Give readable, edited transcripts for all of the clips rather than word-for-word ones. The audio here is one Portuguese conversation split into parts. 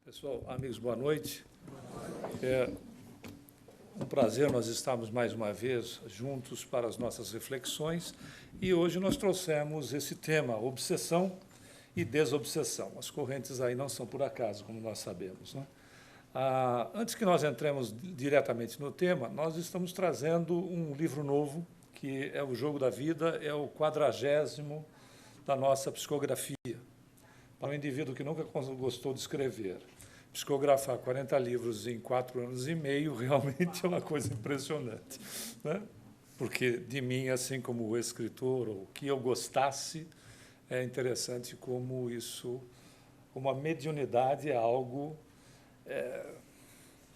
Pessoal, amigos, boa noite. É um prazer nós estarmos mais uma vez juntos para as nossas reflexões e hoje nós trouxemos esse tema, obsessão e desobsessão. As correntes aí não são por acaso, como nós sabemos, né? Antes que nós entremos diretamente no tema, nós estamos trazendo um livro novo, que é O Jogo da Vida, é o 40º da nossa psicografia. Para um indivíduo que nunca gostou de escrever, psicografar 40 livros em 4 anos e meio realmente é uma coisa impressionante, né? Porque de mim, assim como escritor, ou que eu gostasse, é interessante como isso, como a mediunidade é algo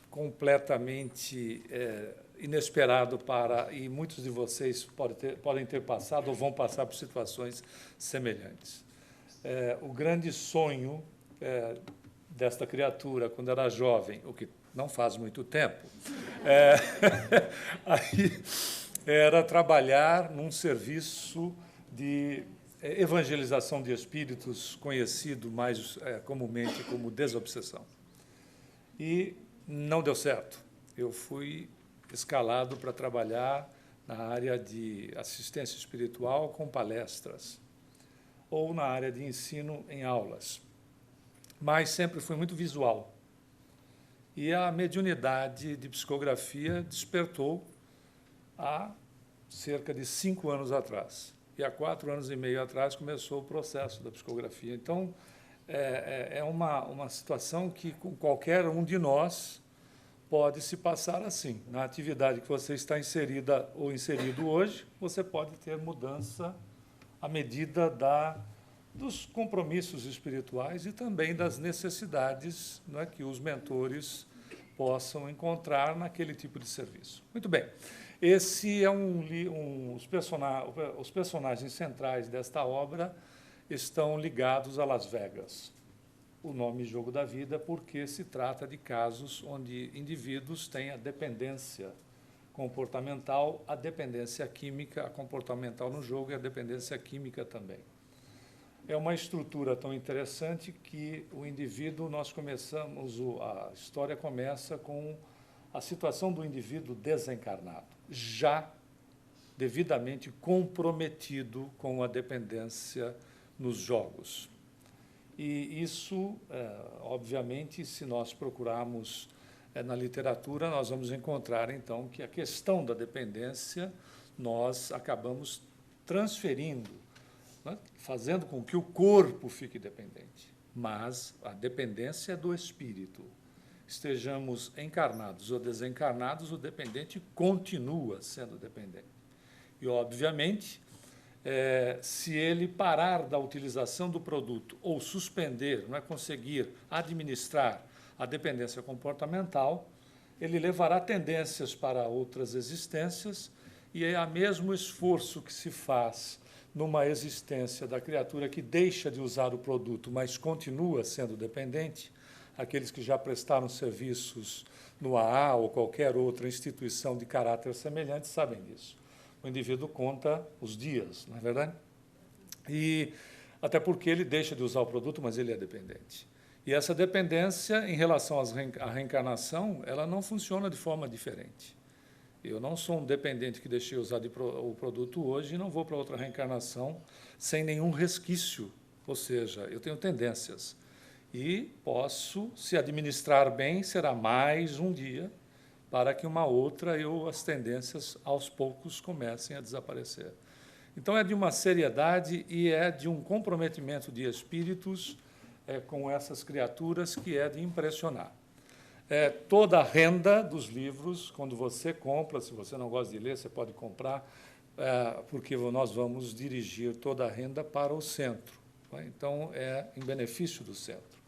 completamente inesperado para, e muitos de vocês podem ter passado ou vão passar por situações semelhantes. O grande sonho desta criatura, quando era jovem, o que não faz muito tempo, aí era trabalhar num serviço de evangelização de espíritos, conhecido mais comumente como desobsessão. E não deu certo. Eu fui escalado para trabalhar na área de assistência espiritual com palestras, ou na área de ensino em aulas. Mas sempre fui muito visual. E a mediunidade de psicografia despertou há cerca de 5 anos atrás. E há 4 anos e meio atrás começou o processo da psicografia. Então, é uma situação que com qualquer um de nós pode se passar assim. Na atividade que você está inserida ou inserido hoje, você pode ter mudança à medida dos compromissos espirituais e também das necessidades, não é, que os mentores possam encontrar naquele tipo de serviço. Muito bem. Esse é os personagens centrais desta obra estão ligados a Las Vegas. O nome Jogo da Vida porque se trata de casos onde indivíduos têm a dependência comportamental, a dependência química, a comportamental no jogo e a dependência química também. É uma estrutura tão interessante que o indivíduo, a história começa com a situação do indivíduo desencarnado, já devidamente comprometido com a dependência nos jogos. E isso, obviamente, se nós procurarmos na literatura, nós vamos encontrar, então, que a questão da dependência nós acabamos transferindo, né, fazendo com que o corpo fique dependente. Mas a dependência é do espírito. Estejamos encarnados ou desencarnados, o dependente continua sendo dependente. E, obviamente, se ele parar da utilização do produto ou suspender, não é, conseguir administrar a dependência comportamental, ele levará tendências para outras existências e é o mesmo esforço que se faz numa existência da criatura que deixa de usar o produto, mas continua sendo dependente. Aqueles que já prestaram serviços no AA ou qualquer outra instituição de caráter semelhante sabem disso. O indivíduo conta os dias, não é verdade? E até porque ele deixa de usar o produto, mas ele é dependente. E essa dependência, em relação à reencarnação, ela não funciona de forma diferente. Eu não sou um dependente que deixei usar o produto hoje e não vou para outra reencarnação sem nenhum resquício. Ou seja, eu tenho tendências. E posso, se administrar bem, será mais um dia para que uma outra as tendências aos poucos comecem a desaparecer. Então é de uma seriedade e é de um comprometimento de espíritos com essas criaturas que é de impressionar. Toda a renda dos livros, quando você compra, se você não gosta de ler, você pode comprar, porque nós vamos dirigir toda a renda para o centro. Tá? Então, é em benefício do centro.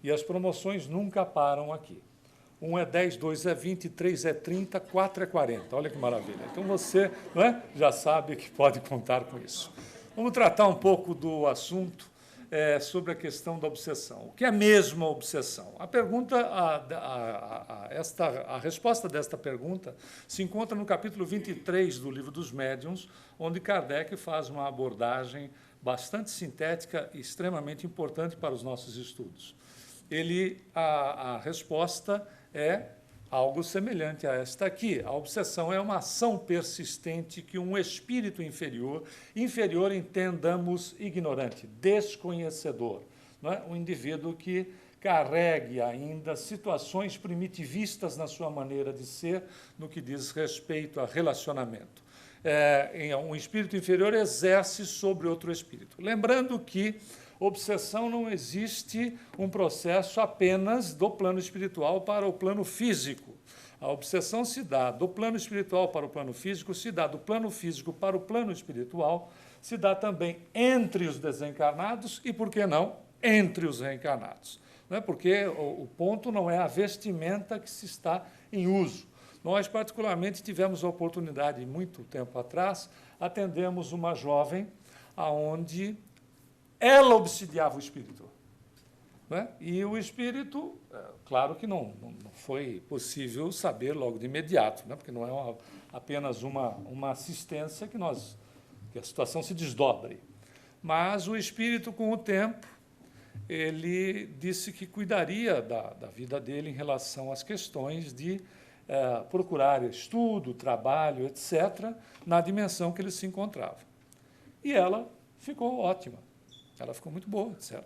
E as promoções nunca param aqui. 1 é 10, 2 é 20, 3 é 30, 4 é 40. Olha que maravilha. Então, você, não é, já sabe que pode contar com isso. Vamos tratar um pouco do assunto sobre a questão da obsessão. O que é mesmo a obsessão? A pergunta, a resposta desta pergunta se encontra no capítulo 23 do Livro dos Médiuns, onde Kardec faz uma abordagem bastante sintética e extremamente importante para os nossos estudos. a resposta é algo semelhante a esta aqui. A obsessão é uma ação persistente que um espírito inferior, inferior entendamos ignorante, desconhecedor, não é? Um indivíduo que carregue ainda situações primitivistas na sua maneira de ser, no que diz respeito a relacionamento. Um espírito inferior exerce sobre outro espírito. Lembrando que obsessão não existe um processo apenas do plano espiritual para o plano físico. A obsessão se dá do plano espiritual para o plano físico, se dá do plano físico para o plano espiritual, se dá também entre os desencarnados e, por que não, entre os reencarnados. Não é? Porque o ponto não é a vestimenta que se está em uso. Nós, particularmente, tivemos a oportunidade, muito tempo atrás, atendemos uma jovem onde ela obsidiava o espírito. Né? E o espírito, claro que não foi possível saber logo de imediato, né? Porque não é apenas uma assistência que a situação se desdobre. Mas o espírito, com o tempo, ele disse que cuidaria da vida dele em relação às questões de procurar estudo, trabalho, etc., na dimensão que ele se encontrava. E ela ficou ótima. Ela ficou muito boa, etc.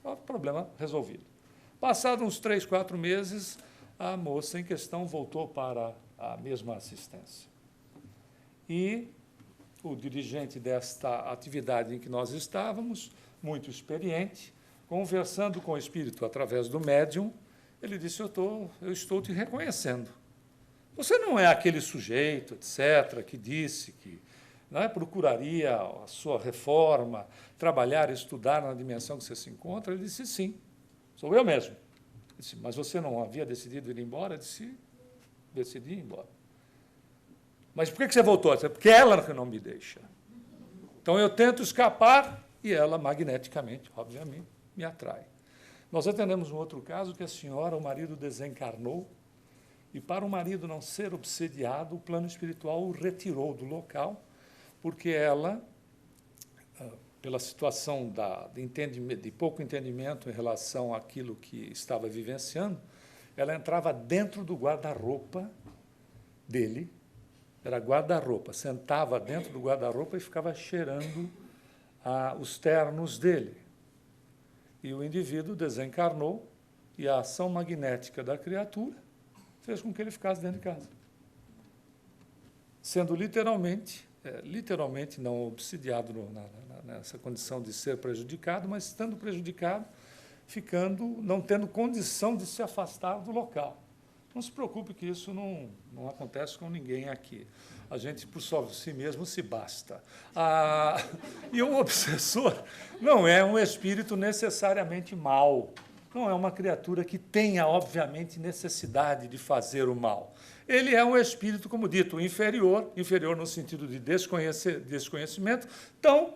O problema resolvido. Passados uns 3, 4 meses, a moça em questão voltou para a mesma assistência. E o dirigente desta atividade em que nós estávamos, muito experiente, conversando com o espírito através do médium, ele disse, eu estou te reconhecendo. Você não é aquele sujeito, etc., que disse que procuraria a sua reforma, trabalhar, estudar na dimensão que você se encontra? Ele disse, sim, sou eu mesmo. Ele disse, mas você não havia decidido ir embora? Ele disse, decidi ir embora. Mas por que você voltou? Porque ela que não me deixa. Então, eu tento escapar e ela, magneticamente, obviamente, me atrai. Nós atendemos um outro caso que a senhora, o marido desencarnou, e para o marido não ser obsediado, o plano espiritual o retirou do local, porque ela, pela situação de pouco entendimento em relação àquilo que estava vivenciando, ela entrava dentro do guarda-roupa dele, era guarda-roupa, sentava dentro do guarda-roupa e ficava cheirando os ternos dele. E o indivíduo desencarnou e a ação magnética da criatura fez com que ele ficasse dentro de casa, sendo literalmente não obsidiado nessa condição de ser prejudicado, mas estando prejudicado, não tendo condição de se afastar do local. Não se preocupe que isso não acontece com ninguém aqui. A gente, por si mesmo, se basta. E o obsessor não é um espírito necessariamente mau. Não é uma criatura que tenha, obviamente, necessidade de fazer o mal. Ele é um espírito, como dito, inferior no sentido de desconhecimento, tão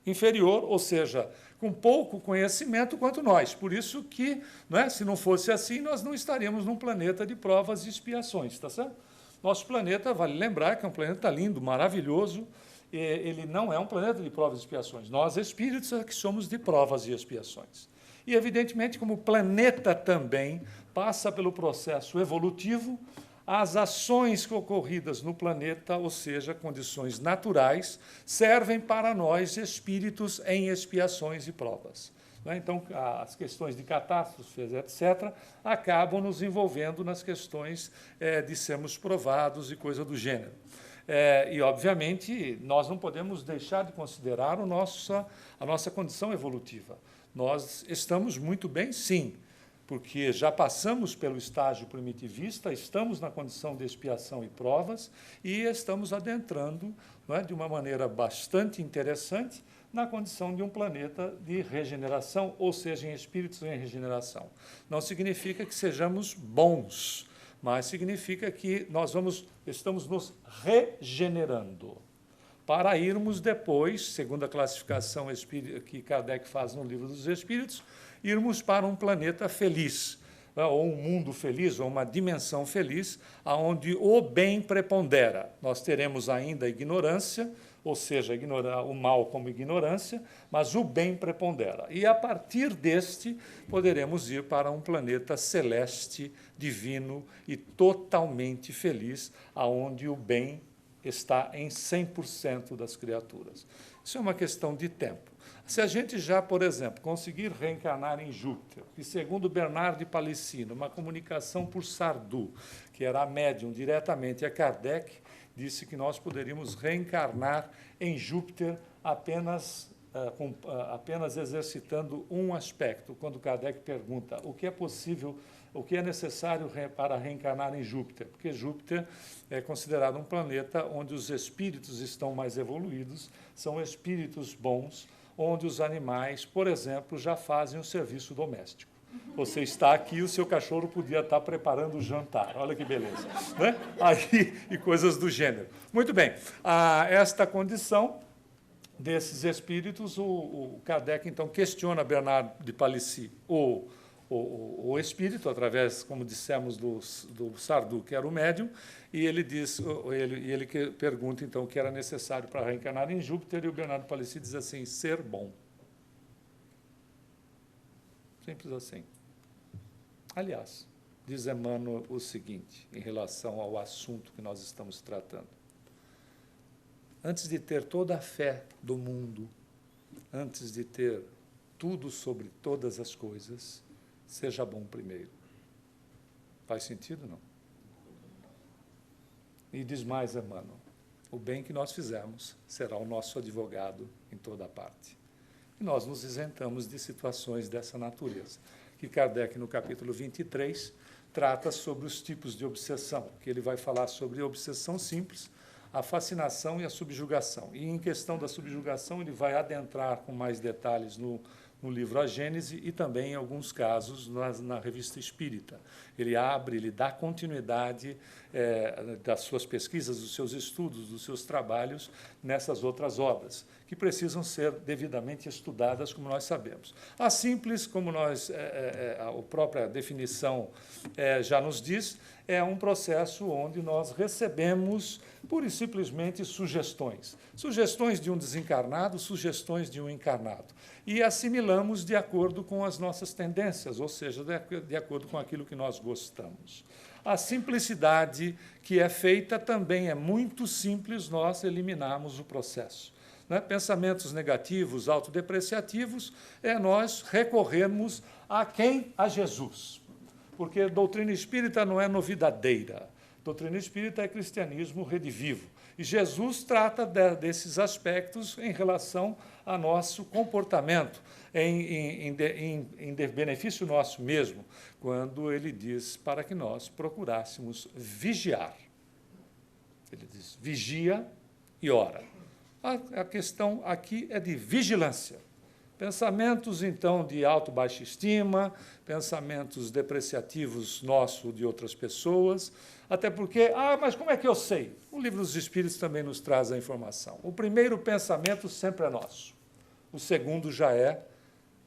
inferior, ou seja, com pouco conhecimento quanto nós. Por isso que, se não fosse assim, nós não estaríamos num planeta de provas e expiações, está certo? Nosso planeta, vale lembrar que é um planeta lindo, maravilhoso, ele não é um planeta de provas e expiações. Nós, espíritos, é que somos de provas e expiações. E, evidentemente, como o planeta também passa pelo processo evolutivo, as ações ocorridas no planeta, ou seja, condições naturais, servem para nós, espíritos, em expiações e provas. Então, as questões de catástrofes, etc., acabam nos envolvendo nas questões de sermos provados e coisa do gênero. E, obviamente, nós não podemos deixar de considerar a nossa condição evolutiva. Nós estamos muito bem, sim, porque já passamos pelo estágio primitivista, estamos na condição de expiação e provas e estamos adentrando, de uma maneira bastante interessante, na condição de um planeta de regeneração, ou seja, em espíritos em regeneração. Não significa que sejamos bons, mas significa que estamos nos regenerando, para irmos depois, segundo a classificação que Kardec faz no Livro dos Espíritos, irmos para um planeta feliz, ou um mundo feliz, ou uma dimensão feliz, onde o bem prepondera. Nós teremos ainda a ignorância, ou seja, o mal como ignorância, mas o bem prepondera. E, a partir deste, poderemos ir para um planeta celeste, divino e totalmente feliz, aonde o bem está em 100% das criaturas. Isso é uma questão de tempo. Se a gente já, por exemplo, conseguir reencarnar em Júpiter, que, segundo Bernard de Palissy, uma comunicação por Sardou, que era médium diretamente a Kardec, disse que nós poderíamos reencarnar em Júpiter apenas exercitando um aspecto. Quando Kardec pergunta o que é possível, o que é necessário para reencarnar em Júpiter, porque Júpiter é considerado um planeta onde os espíritos estão mais evoluídos, são espíritos bons, onde os animais, por exemplo, já fazem o serviço doméstico. Você está aqui, o seu cachorro podia estar preparando o jantar. Olha que beleza. Né? Aí, e coisas do gênero. Muito bem. Esta condição desses espíritos, o Kardec, então, questiona Bernard de Palissy, o espírito, através, como dissemos, do Sardou, que era o médium, e ele pergunta, então, o que era necessário para reencarnar em Júpiter, e o Bernard de Palissy diz assim: ser bom. Simples assim. Aliás, diz Emmanuel o seguinte, em relação ao assunto que nós estamos tratando. Antes de ter toda a fé do mundo, antes de ter tudo sobre todas as coisas, seja bom primeiro. Faz sentido, não? E diz mais Emmanuel: o bem que nós fizermos será o nosso advogado em toda parte. E nós nos isentamos de situações dessa natureza, que Kardec, no capítulo 23, trata sobre os tipos de obsessão, que ele vai falar sobre a obsessão simples, a fascinação e a subjugação. E, em questão da subjugação, ele vai adentrar com mais detalhes no livro A Gênese e também, em alguns casos, na Revista Espírita. Ele abre, ele dá continuidade das suas pesquisas, dos seus estudos, dos seus trabalhos nessas outras obras, que precisam ser devidamente estudadas, como nós sabemos. A simples, como a própria definição já nos diz, é um processo onde nós recebemos, pura e simplesmente, sugestões. Sugestões de um desencarnado, sugestões de um encarnado. E assimilamos de acordo com as nossas tendências, ou seja, de acordo com aquilo que nós gostamos. A simplicidade que é feita também é muito simples nós eliminarmos o processo. Né? Pensamentos negativos, autodepreciativos, é nós recorrermos a quem? A Jesus. Porque a doutrina espírita não é novidadeira. Doutrina espírita é cristianismo redivivo. E Jesus trata desses aspectos em relação ao nosso comportamento, em benefício nosso mesmo, quando ele diz para que nós procurássemos vigiar. Ele diz: vigia e ora. A questão aqui é de vigilância. Pensamentos, então, de baixa estima, pensamentos depreciativos nossos de outras pessoas, até porque, mas como é que eu sei? O Livro dos Espíritos também nos traz a informação. O primeiro pensamento sempre é nosso. O segundo já é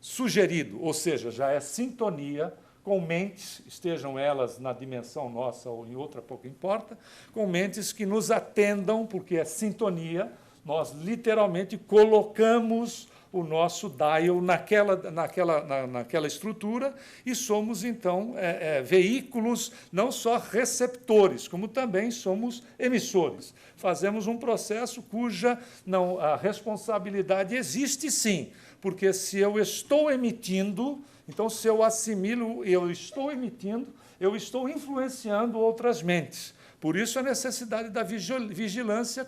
sugerido, ou seja, já é sintonia com mentes, estejam elas na dimensão nossa ou em outra, pouco importa, com mentes que nos atendam, porque é sintonia, nós literalmente colocamos o nosso dial naquela estrutura e somos, então, veículos, não só receptores, como também somos emissores. Fazemos um processo cuja a responsabilidade existe, sim, porque se eu estou emitindo, então, se eu assimilo, eu estou emitindo, eu estou influenciando outras mentes. Por isso, a necessidade da vigilância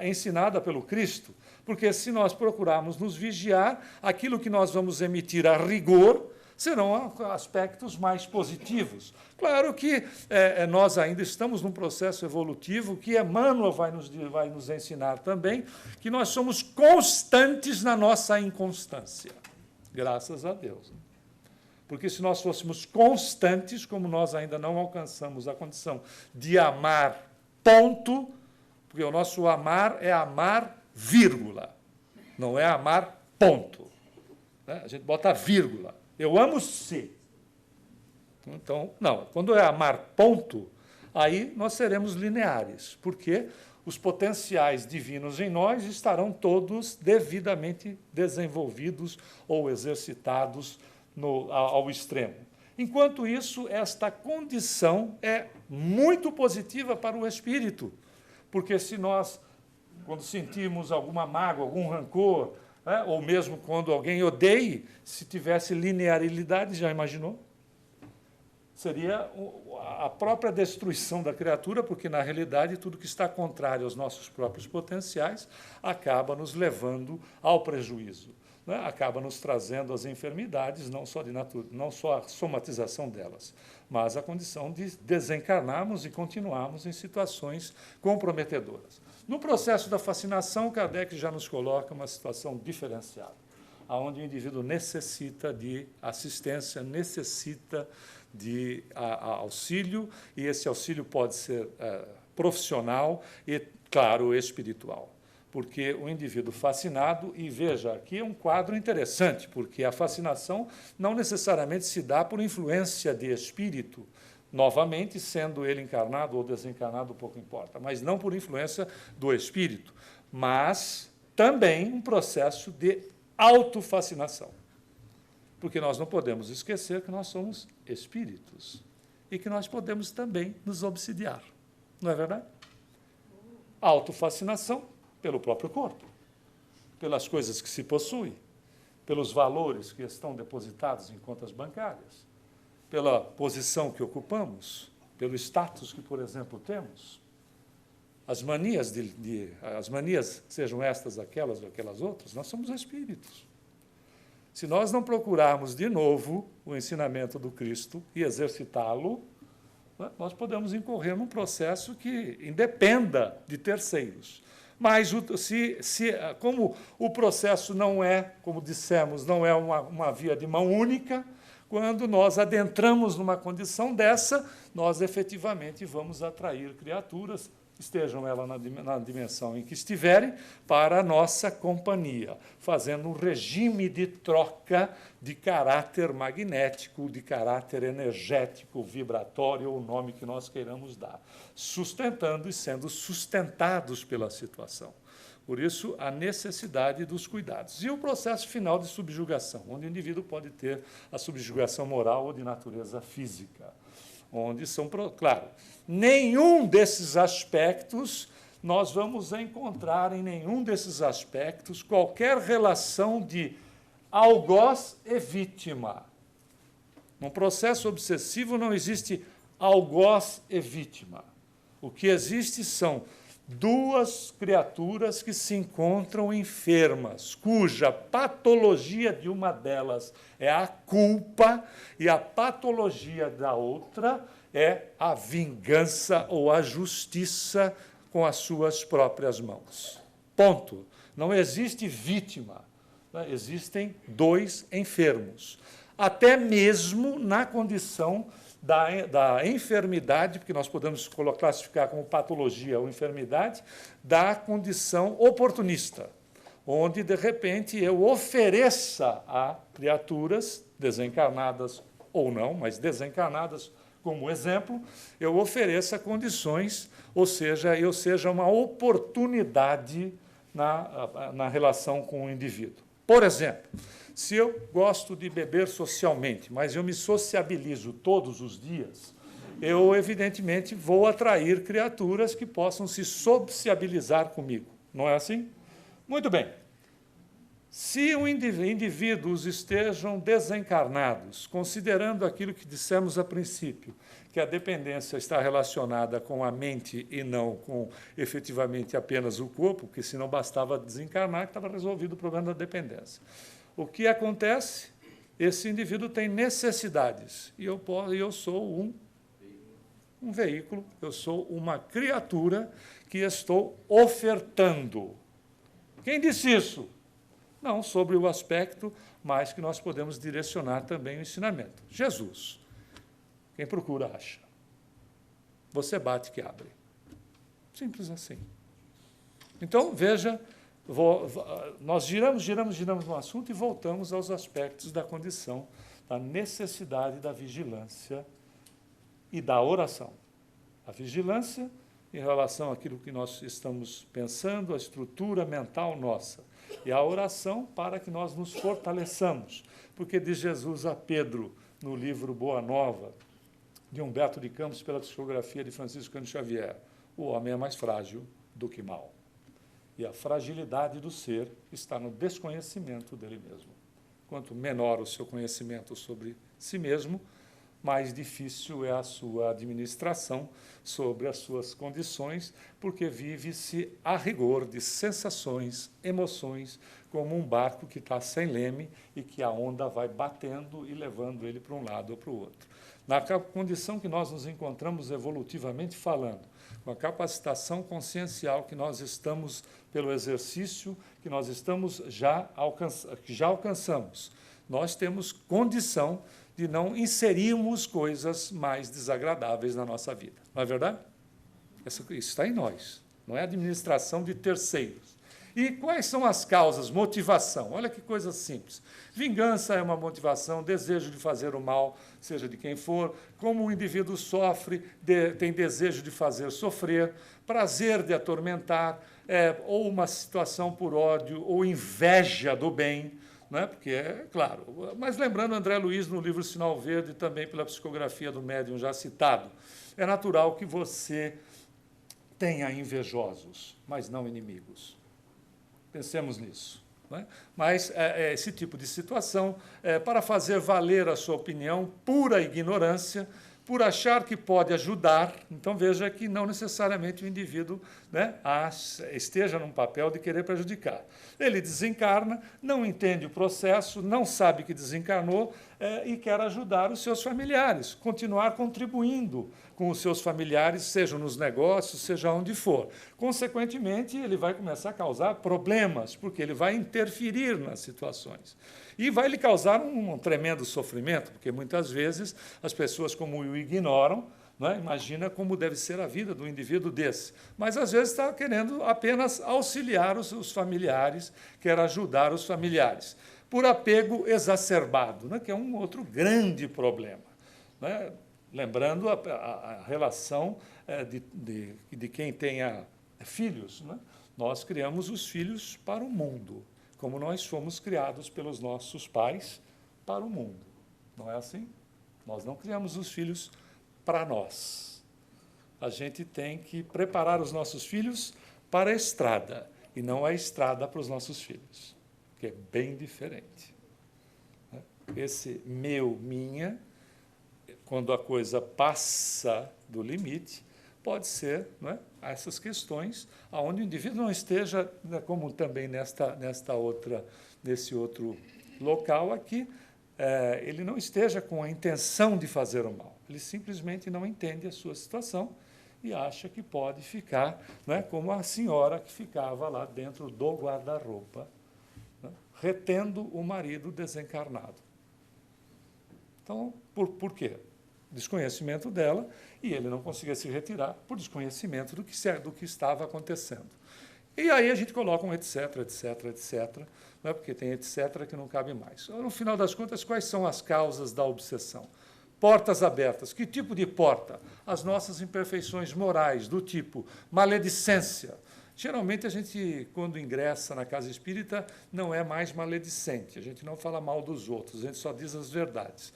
ensinada pelo Cristo. Porque, se nós procurarmos nos vigiar, aquilo que nós vamos emitir a rigor serão aspectos mais positivos. Claro que nós ainda estamos num processo evolutivo que Emmanuel vai nos ensinar também, que nós somos constantes na nossa inconstância. Graças a Deus. Porque se nós fôssemos constantes, como nós ainda não alcançamos a condição de amar, ponto, porque o nosso amar é amar, vírgula, não é amar, ponto. Né? A gente bota vírgula. Eu amo se. Então, não. Quando é amar, ponto, aí nós seremos lineares, porque os potenciais divinos em nós estarão todos devidamente desenvolvidos ou exercitados ao extremo. Enquanto isso, esta condição é muito positiva para o espírito, porque se nós, quando sentimos alguma mágoa, algum rancor, né, ou mesmo quando alguém odeie, se tivesse linearidade, já imaginou? Seria a própria destruição da criatura, porque, na realidade, tudo que está contrário aos nossos próprios potenciais acaba nos levando ao prejuízo, né? Acaba nos trazendo as enfermidades, não só a somatização delas, mas a condição de desencarnarmos e continuarmos em situações comprometedoras. No processo da fascinação, Kardec já nos coloca uma situação diferenciada, onde o indivíduo necessita de assistência, necessita de auxílio, e esse auxílio pode ser profissional e, claro, espiritual. Porque o indivíduo fascinado, e veja, aqui é um quadro interessante, porque a fascinação não necessariamente se dá por influência de espírito, novamente, sendo ele encarnado ou desencarnado, pouco importa, mas não por influência do espírito, mas também um processo de autofascinação. Porque nós não podemos esquecer que nós somos espíritos e que nós podemos também nos obsidiar. Não é verdade? Autofascinação pelo próprio corpo, pelas coisas que se possui, pelos valores que estão depositados em contas bancárias, pela posição que ocupamos, pelo status que, por exemplo, temos. As manias, as manias, sejam estas, aquelas ou aquelas outras, nós somos espíritos. Se nós não procurarmos de novo o ensinamento do Cristo e exercitá-lo, nós podemos incorrer num processo que independa de terceiros. Mas, como o processo não é, como dissemos, não é uma via de mão única, quando nós adentramos numa condição dessa, nós efetivamente vamos atrair criaturas, estejam elas na dimensão em que estiverem, para a nossa companhia, fazendo um regime de troca de caráter magnético, de caráter energético, vibratório, ou o nome que nós queiramos dar, sustentando e sendo sustentados pela situação. Por isso, a necessidade dos cuidados. E o processo final de subjugação, onde o indivíduo pode ter a subjugação moral ou de natureza física, onde são, claro, nenhum desses aspectos, nós vamos encontrar em nenhum desses aspectos qualquer relação de algoz e vítima. Num processo obsessivo não existe algoz e vítima. O que existe são duas criaturas que se encontram enfermas, cuja patologia de uma delas é a culpa e a patologia da outra é a vingança ou a justiça com as suas próprias mãos. Ponto. Não existe vítima, né? Existem dois enfermos, até mesmo na condição da enfermidade, porque nós podemos classificar como patologia ou enfermidade, da condição oportunista, onde, de repente, eu ofereça a criaturas, desencarnadas ou não, mas desencarnadas como exemplo, eu ofereça condições, ou seja, eu seja uma oportunidade na relação com o indivíduo. Por exemplo, se eu gosto de beber socialmente, mas eu me sociabilizo todos os dias, eu, evidentemente, vou atrair criaturas que possam se sociabilizar comigo. Não é assim? Muito bem. Se os indivíduos estejam desencarnados, considerando aquilo que dissemos a princípio, que a dependência está relacionada com a mente e não com, efetivamente, apenas o corpo, porque se não bastava desencarnar, que estava resolvido o problema da dependência. O que acontece? Esse indivíduo tem necessidades, e eu sou um veículo, eu sou uma criatura que estou ofertando. Quem disse isso? Não sobre o aspecto, mas que nós podemos direcionar também o ensinamento. Jesus. Quem procura, acha. Você bate que abre. Simples assim. Então, veja, nós giramos no assunto e voltamos aos aspectos da condição, da necessidade da vigilância e da oração. A vigilância em relação àquilo que nós estamos pensando, a estrutura mental nossa. E a oração para que nós nos fortaleçamos. Porque diz Jesus a Pedro, no livro Boa Nova, de Humberto de Campos, pela psicografia de Francisco Cândido Xavier, o homem é mais frágil do que mal. E a fragilidade do ser está no desconhecimento dele mesmo. Quanto menor o seu conhecimento sobre si mesmo, mais difícil é a sua administração sobre as suas condições, porque vive-se a rigor de sensações, emoções, como um barco que está sem leme e que a onda vai batendo e levando ele para um lado ou para o outro. Na condição que nós nos encontramos evolutivamente falando, com a capacitação consciencial que nós estamos, pelo exercício que nós estamos que já alcançamos, nós temos condição de não inserirmos coisas mais desagradáveis na nossa vida. Não é verdade? Isso está em nós, não é administração de terceiros. E quais são as causas? Motivação. Olha que coisa simples. Vingança é uma motivação, desejo de fazer o mal, seja de quem for. Como o indivíduo sofre, tem desejo de fazer sofrer, prazer de atormentar, ou uma situação por ódio, ou inveja do bem. Não é? Porque é claro. Mas lembrando André Luiz no livro Sinal Verde, também pela psicografia do médium já citado, é natural que você tenha invejosos, mas não inimigos. Pensemos nisso. Não é? Mas esse tipo de situação, para fazer valer a sua opinião, pura ignorância, por achar que pode ajudar. Então, veja que não necessariamente o indivíduo, né, esteja num papel de querer prejudicar. Ele desencarna, não entende o processo, não sabe que desencarnou e quer ajudar os seus familiares, continuar contribuindo com os seus familiares, seja nos negócios, seja onde for. Consequentemente, ele vai começar a causar problemas, porque ele vai interferir nas situações. E vai lhe causar um tremendo sofrimento, porque muitas vezes as pessoas, como o ignoram, não é? Imagina como deve ser a vida do indivíduo desse. Mas, às vezes, está querendo apenas auxiliar os familiares, quer ajudar os familiares, por apego exacerbado, né? Que é um outro grande problema. Né? Lembrando a relação de quem tenha filhos. Né? Nós criamos os filhos para o mundo, como nós fomos criados pelos nossos pais para o mundo. Não é assim? Nós não criamos os filhos para nós. A gente tem que preparar os nossos filhos para a estrada, e não a estrada para os nossos filhos, que é bem diferente. Esse meu, minha, quando a coisa passa do limite, pode ser, não é, essas questões onde o indivíduo não esteja, né, como também nesse outro local aqui, ele não esteja com a intenção de fazer o mal. Ele simplesmente não entende a sua situação e acha que pode ficar, né, como a senhora que ficava lá dentro do guarda-roupa, né, retendo o marido desencarnado. Então, por quê? Desconhecimento dela, e ele não conseguia se retirar por desconhecimento do que estava acontecendo. E aí a gente coloca um etc, etc, etc, né, porque tem etc que não cabe mais. No final das contas, quais são as causas da obsessão? Portas abertas. Que tipo de porta? As nossas imperfeições morais, do tipo maledicência. Geralmente, a gente, quando ingressa na casa espírita, não é mais maledicente. A gente não fala mal dos outros, a gente só diz as verdades.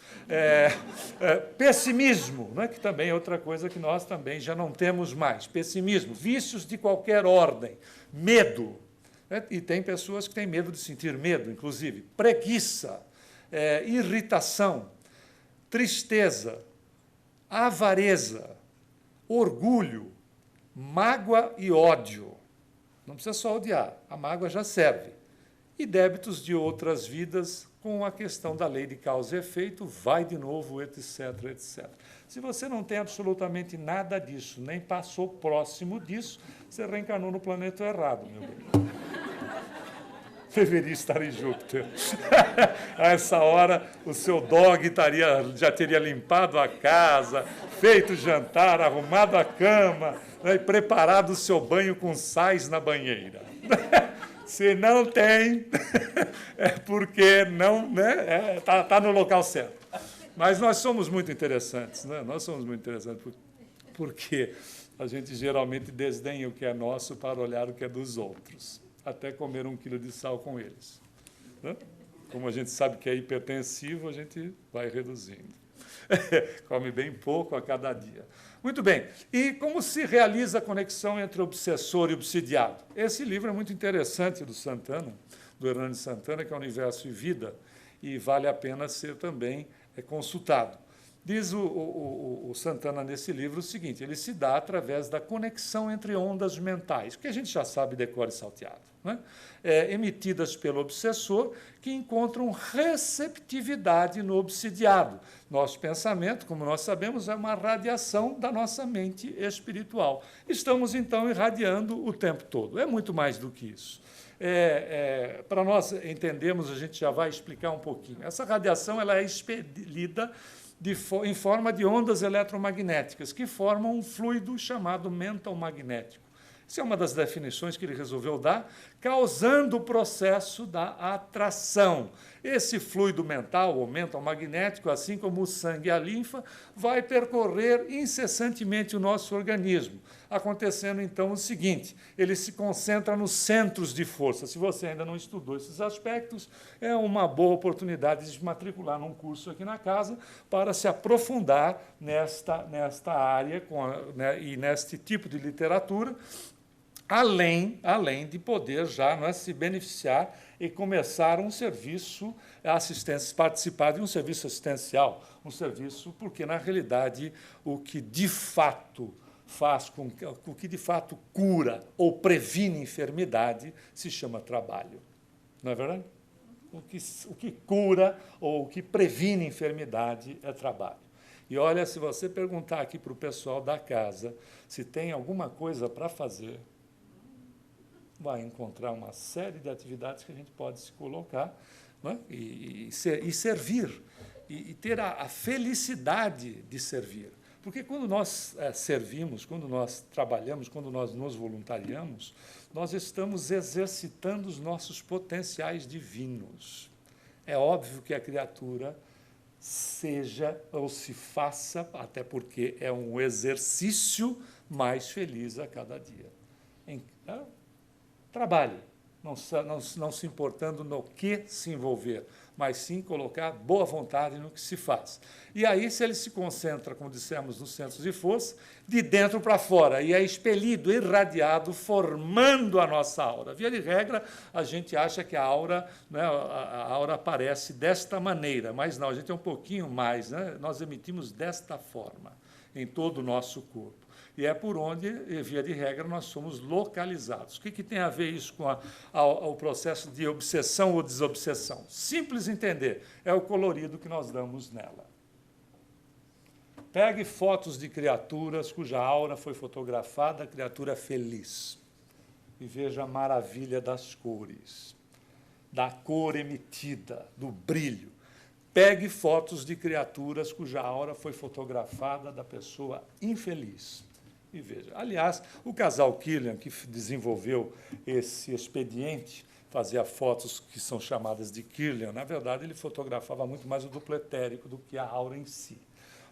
Pessimismo, né, que também é outra coisa que nós também já não temos mais. Pessimismo, vícios de qualquer ordem. Medo. Né, e tem pessoas que têm medo de sentir medo, inclusive. Preguiça, irritação, tristeza, avareza, orgulho, mágoa e ódio. Não precisa só odiar, a mágoa já serve. E débitos de outras vidas, com a questão da lei de causa e efeito, vai de novo, etc, etc. Se você não tem absolutamente nada disso, nem passou próximo disso, você reencarnou no planeta errado, meu bem. Deveria estar em Júpiter. A essa hora, o seu dog já teria limpado a casa, feito jantar, arrumado a cama, né, e preparado o seu banho com sais na banheira. Se não tem, é porque não, né, tá no local certo. Mas nós somos muito interessantes, né? Nós somos muito interessantes, porque a gente geralmente desdenha o que é nosso para olhar o que é dos outros, até comer 1 quilo de sal com eles. Né? Como a gente sabe que é hipertensivo, a gente vai reduzindo. Come bem pouco a cada dia. Muito bem. E como se realiza a conexão entre obsessor e obsidiado? Esse livro é muito interessante do Santana, do Hernani Santana, que é Universo e Vida, e vale a pena ser também consultado. Diz o Santana nesse livro o seguinte: ele se dá através da conexão entre ondas mentais, que a gente já sabe decore salteado, né? Emitidas pelo obsessor, que encontram receptividade no obsidiado. Nosso pensamento, como nós sabemos, é uma radiação da nossa mente espiritual. Estamos, então, irradiando o tempo todo. É muito mais do que isso. Para nós entendermos, a gente já vai explicar um pouquinho. Essa radiação ela é expelida em forma de ondas eletromagnéticas, que formam um fluido chamado mental magnético. Essa é uma das definições que ele resolveu dar, causando o processo da atração. Esse fluido mental, ou mental magnético, assim como o sangue e a linfa, vai percorrer incessantemente o nosso organismo, acontecendo então o seguinte: ele se concentra nos centros de força. Se você ainda não estudou esses aspectos, é uma boa oportunidade de se matricular num curso aqui na casa para se aprofundar nesta área e neste tipo de literatura, além de poder já se beneficiar e começar um serviço participar de um serviço assistencial, porque, na realidade, o que de fato cura ou previne enfermidade se chama trabalho. Não é verdade? O que cura ou o que previne enfermidade é trabalho. E olha, se você perguntar aqui para o pessoal da casa se tem alguma coisa para fazer, vai encontrar uma série de atividades que a gente pode se colocar, né? e servir, e ter a felicidade de servir. Porque quando nós servimos, quando nós trabalhamos, quando nós nos voluntariamos, nós estamos exercitando os nossos potenciais divinos. É óbvio que a criatura seja ou se faça, até porque é um exercício mais feliz a cada dia. Trabalhe, não se importando no que se envolver, mas sim colocar boa vontade no que se faz. E aí, se ele se concentra, como dissemos, nos centros de força, de dentro para fora, e é expelido, irradiado, formando a nossa aura. Via de regra, a gente acha que a aura, né, a aura aparece desta maneira, mas não, a gente é um pouquinho mais, né? Nós emitimos desta forma, em todo o nosso corpo. E é por onde, via de regra, nós somos localizados. O que tem a ver isso com o processo de obsessão ou desobsessão? Simples entender, é o colorido que nós damos nela. Pegue fotos de criaturas cuja aura foi fotografada, criatura feliz, e veja a maravilha das cores, da cor emitida, do brilho. Pegue fotos de criaturas cuja aura foi fotografada da pessoa infeliz. E veja. Aliás, o casal Killian, que desenvolveu esse expediente, fazia fotos que são chamadas de Killian, na verdade, ele fotografava muito mais o duplo etérico do que a aura em si.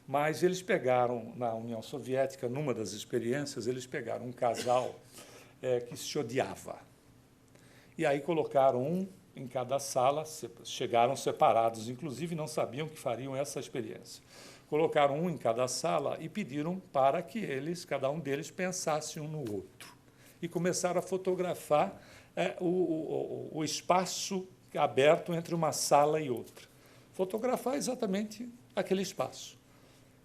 Mas eles pegaram, na União Soviética, numa das experiências, eles pegaram um casal que se odiava. E aí colocaram um em cada sala, chegaram separados, inclusive não sabiam que fariam essa experiência. Colocaram um em cada sala e pediram para que cada um deles, pensasse um no outro. E começaram a fotografar o espaço aberto entre uma sala e outra. Fotografar exatamente aquele espaço.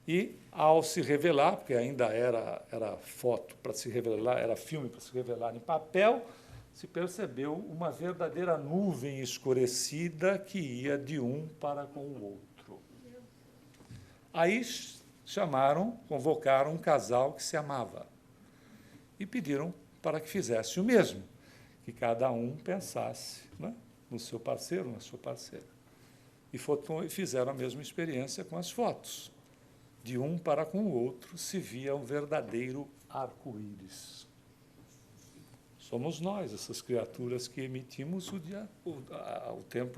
E, ao se revelar, porque ainda era foto para se revelar, era filme para se revelar em papel, se percebeu uma verdadeira nuvem escurecida que ia de um para com o outro. Aí convocaram um casal que se amava e pediram para que fizesse o mesmo, que cada um pensasse, né, no seu parceiro, na sua parceira. E fizeram a mesma experiência com as fotos. De um para com o outro se via um verdadeiro arco-íris. Somos nós, essas criaturas que emitimos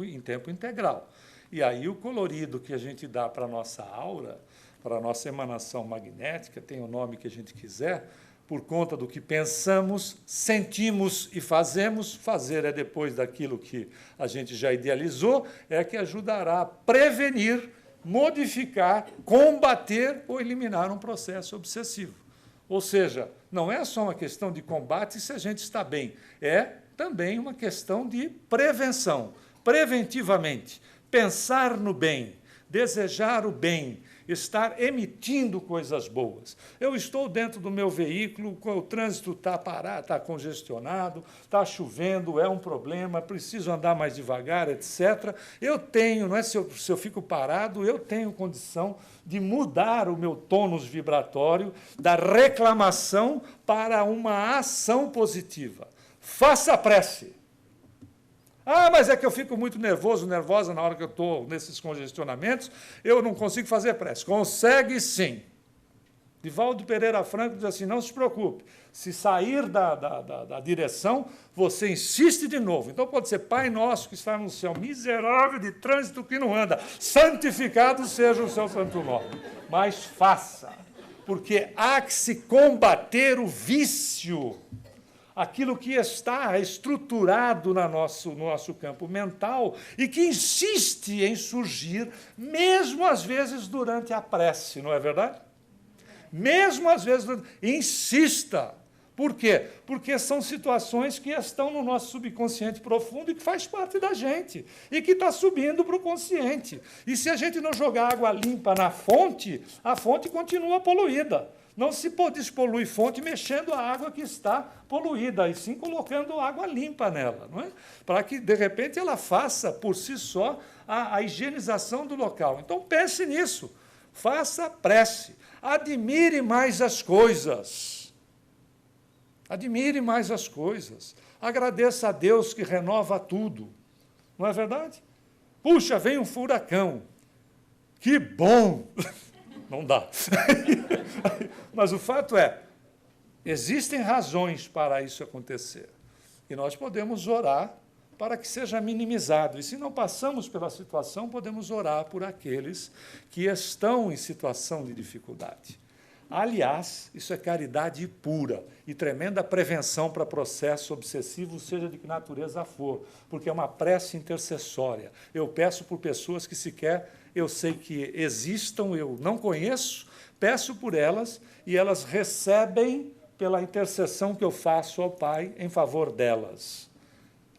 em tempo integral. E aí o colorido que a gente dá para a nossa aura para a nossa emanação magnética, tem o nome que a gente quiser, por conta do que pensamos, sentimos e fazemos. Fazer é depois daquilo que a gente já idealizou, é que ajudará a prevenir, modificar, combater ou eliminar um processo obsessivo. Ou seja, não é só uma questão de combate se a gente está bem, é também uma questão de prevenção. Preventivamente, pensar no bem, desejar o bem, estar emitindo coisas boas. Eu estou dentro do meu veículo, o trânsito está parado, está congestionado, está chovendo, é um problema, preciso andar mais devagar, etc. Eu tenho, não é se eu fico parado, eu tenho condição de mudar o meu tônus vibratório da reclamação para uma ação positiva. Faça a prece. Ah, mas é que eu fico muito nervoso, nervosa na hora que eu estou nesses congestionamentos, eu não consigo fazer prece. Consegue sim. Divaldo Pereira Franco diz assim, não se preocupe, se sair da direção, você insiste de novo. Então pode ser Pai Nosso que está no céu, miserável de trânsito que não anda, santificado seja o seu santo nome. Mas faça, porque há que se combater o vício, aquilo que está estruturado no nosso campo mental e que insiste em surgir, mesmo às vezes durante a prece, não é verdade? Mesmo às vezes, insista. Por quê? Porque são situações que estão no nosso subconsciente profundo e que faz parte da gente, e que está subindo para o consciente. E se a gente não jogar água limpa na fonte, a fonte continua poluída. Não se despolui fonte mexendo a água que está poluída, e sim colocando água limpa nela, não é? Para que, de repente, ela faça, por si só, a higienização do local. Então, pense nisso. Faça prece. Admire mais as coisas. Admire mais as coisas. Agradeça a Deus que renova tudo. Não é verdade? Puxa, vem um furacão. Que bom! Não dá. Mas o fato é, existem razões para isso acontecer. E nós podemos orar para que seja minimizado. E se não passamos pela situação, podemos orar por aqueles que estão em situação de dificuldade. Aliás, isso é caridade pura e tremenda prevenção para processo obsessivo, seja de que natureza for, porque é uma prece intercessória. Eu peço por pessoas que sequer eu sei que existam, eu não conheço, peço por elas e elas recebem pela intercessão que eu faço ao Pai em favor delas.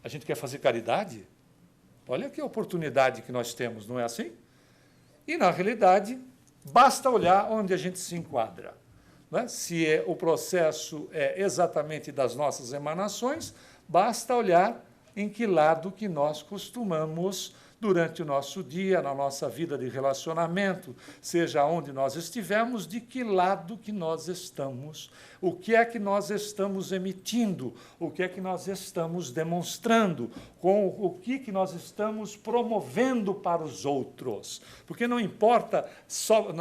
A gente quer fazer caridade? Olha que oportunidade que nós temos, não é assim? E, na realidade, basta olhar onde a gente se enquadra. Não é? Se o processo é exatamente das nossas emanações, basta olhar em que lado que nós costumamos, durante o nosso dia, na nossa vida de relacionamento, seja onde nós estivermos, de que lado que nós estamos, o que é que nós estamos emitindo, o que é que nós estamos demonstrando, com o que nós estamos promovendo para os outros. Porque não importa,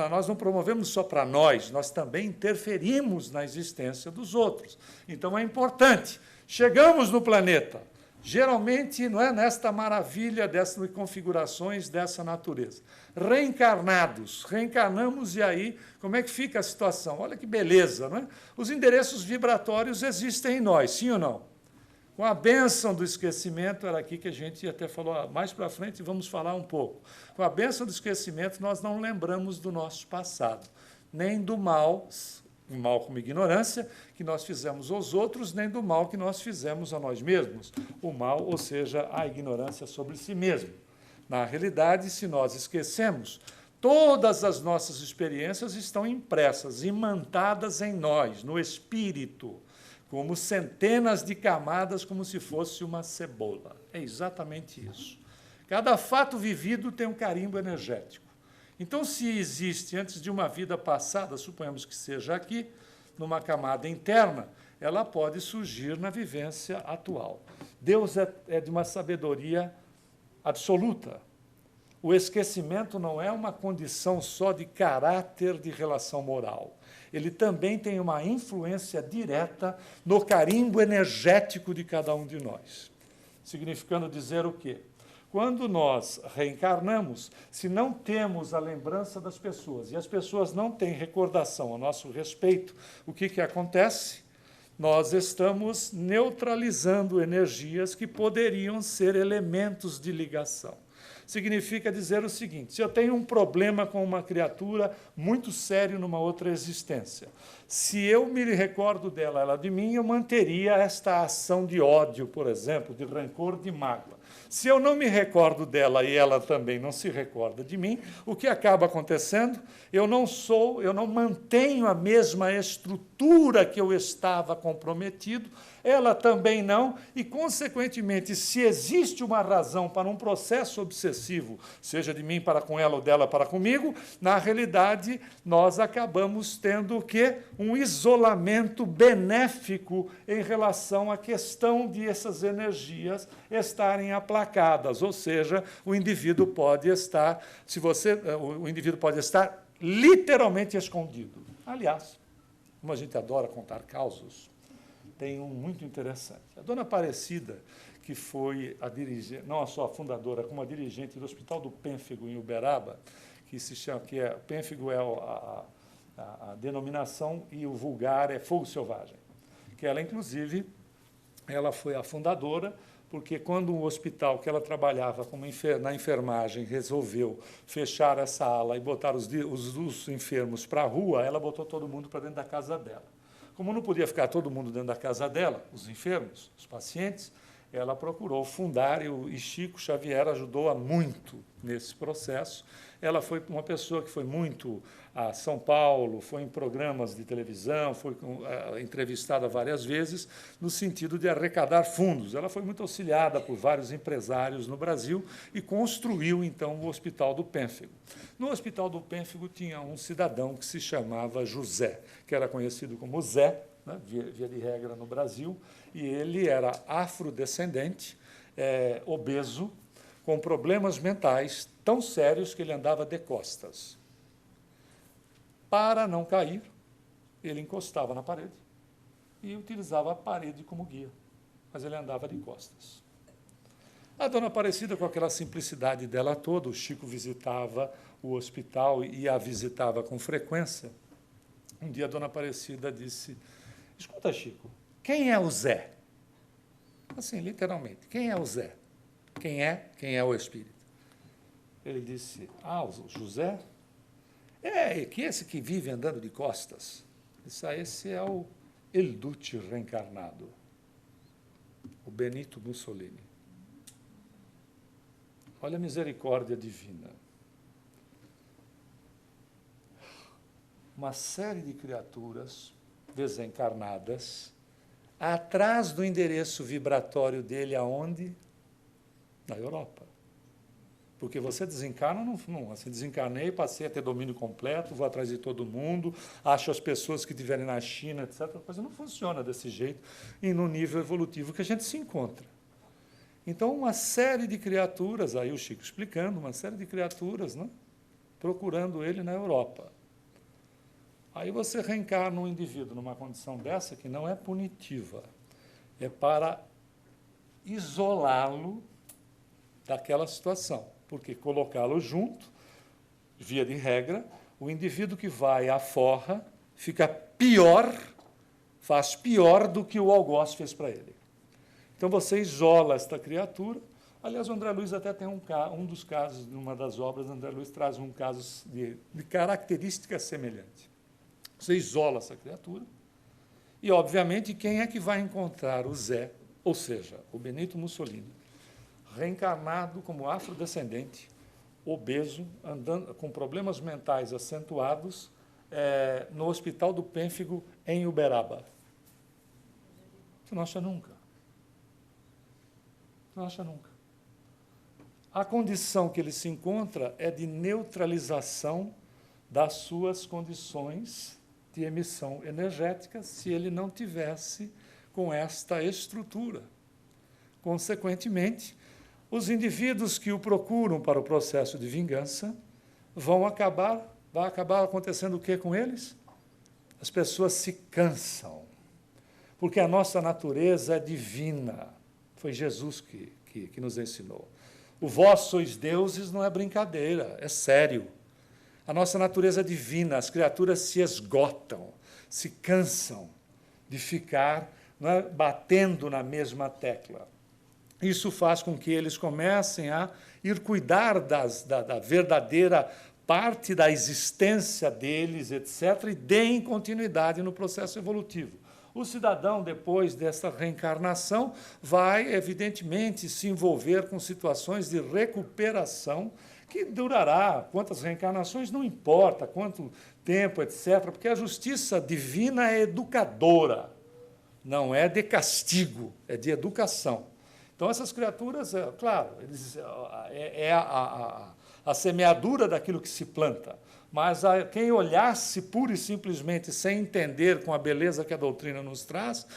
nós não promovemos só para nós, nós também interferimos na existência dos outros. Então é importante. Chegamos no planeta, geralmente, não é nesta maravilha dessas configurações dessa natureza. Reencarnamos e aí, como é que fica a situação? Olha que beleza, não é? Os endereços vibratórios existem em nós, sim ou não? Com a bênção do esquecimento, era aqui que a gente até falou mais para frente, vamos falar um pouco. Com a bênção do esquecimento, nós não lembramos do nosso passado, nem do mal, o mal como ignorância, que nós fizemos aos outros, nem do mal que nós fizemos a nós mesmos. O mal, ou seja, a ignorância sobre si mesmo. Na realidade, se nós esquecemos, todas as nossas experiências estão impressas, imantadas em nós, no espírito, como centenas de camadas, como se fosse uma cebola. É exatamente isso. Cada fato vivido tem um carimbo energético. Então, se existe, antes de uma vida passada, suponhamos que seja aqui, numa camada interna, ela pode surgir na vivência atual. Deus é de uma sabedoria absoluta. O esquecimento não é uma condição só de caráter de relação moral. Ele também tem uma influência direta no carimbo energético de cada um de nós. Significando dizer o quê? Quando nós reencarnamos, se não temos a lembrança das pessoas e as pessoas não têm recordação a nosso respeito, o que acontece? Nós estamos neutralizando energias que poderiam ser elementos de ligação. Significa dizer o seguinte: se eu tenho um problema com uma criatura muito sério numa outra existência, se eu me recordo dela, ela de mim, eu manteria esta ação de ódio, por exemplo, de rancor, de mágoa. Se eu não me recordo dela e ela também não se recorda de mim, o que acaba acontecendo? Eu não mantenho a mesma estrutura que eu estava comprometido, ela também não, e, consequentemente, se existe uma razão para um processo obsessivo, seja de mim para com ela ou dela para comigo, na realidade, nós acabamos tendo o quê? Um isolamento benéfico em relação à questão de essas energias estarem aplacadas, ou seja, o indivíduo pode estar, o indivíduo pode estar literalmente escondido. Aliás, como a gente adora contar causos, tem um muito interessante. A dona Aparecida, que foi a dirigente, não só a fundadora, como a dirigente do Hospital do Pênfigo, em Uberaba, Pênfigo é a denominação e o vulgar é fogo selvagem, que ela, inclusive, ela foi a fundadora, porque quando o hospital que ela trabalhava na enfermagem resolveu fechar essa ala e botar os enfermos para a rua, ela botou todo mundo para dentro da casa dela. Como não podia ficar todo mundo dentro da casa dela, os enfermos, os pacientes, ela procurou fundar, e Chico Xavier ajudou-a muito nesse processo. Ela foi uma pessoa que foi muito a São Paulo, foi em programas de televisão, foi entrevistada várias vezes, no sentido de arrecadar fundos. Ela foi muito auxiliada por vários empresários no Brasil e construiu, então, o Hospital do Pênfigo. No Hospital do Pênfigo tinha um cidadão que se chamava José, que era conhecido como Zé, né, via de regra no Brasil, e ele era afrodescendente, obeso, com problemas mentais tão sérios que ele andava de costas. Para não cair, ele encostava na parede e utilizava a parede como guia, mas ele andava de costas. A dona Aparecida, com aquela simplicidade dela toda, o Chico visitava o hospital e a visitava com frequência. Um dia a dona Aparecida disse: escuta, Chico, quem é o Zé? Assim, literalmente, quem é o Zé? Quem é o espírito? Ele disse: o José? Que esse que vive andando de costas. Esse é o El Duce reencarnado, o Benito Mussolini. Olha a misericórdia divina. Uma série de criaturas desencarnadas, atrás do endereço vibratório dele, aonde? Na Europa. Porque você desencarna, não assim, desencarnei, passei a ter domínio completo, vou atrás de todo mundo, acho as pessoas que estiverem na China, etc. A coisa não funciona desse jeito e no nível evolutivo que a gente se encontra. Então, uma série de criaturas, aí o Chico explicando, uma série de criaturas, né, procurando ele na Europa. Aí você reencarna um indivíduo numa condição dessa que não é punitiva, é para isolá-lo daquela situação, porque colocá-lo junto, via de regra, o indivíduo que vai à forra fica pior, faz pior do que o algoz fez para ele. Então você isola esta criatura. Aliás, o André Luiz até tem um dos casos, numa das obras, o André Luiz traz um caso de característica semelhante. Você isola essa criatura e, obviamente, quem é que vai encontrar o Zé, ou seja, o Benito Mussolini, reencarnado como afrodescendente, obeso, andando com problemas mentais acentuados, no Hospital do Pênfigo, em Uberaba? Você não acha nunca. Não acha nunca. A condição que ele se encontra é de neutralização das suas condições de emissão energética, se ele não tivesse com esta estrutura. Consequentemente, os indivíduos que o procuram para o processo de vingança vai acabar acontecendo o que com eles? As pessoas se cansam, porque a nossa natureza é divina. Foi Jesus que nos ensinou. O vós sois deuses não é brincadeira, é sério. A nossa natureza é divina, as criaturas se esgotam, se cansam de ficar, não é, batendo na mesma tecla. Isso faz com que eles comecem a ir cuidar da verdadeira parte da existência deles, etc., e deem continuidade no processo evolutivo. O cidadão, depois dessa reencarnação, vai, evidentemente, se envolver com situações de recuperação que durará quantas reencarnações, não importa quanto tempo, etc., porque a justiça divina é educadora, não é de castigo, é de educação. Então, essas criaturas, claro, a semeadura daquilo que se planta, mas quem olhasse pura e simplesmente sem entender com a beleza que a doutrina nos traz,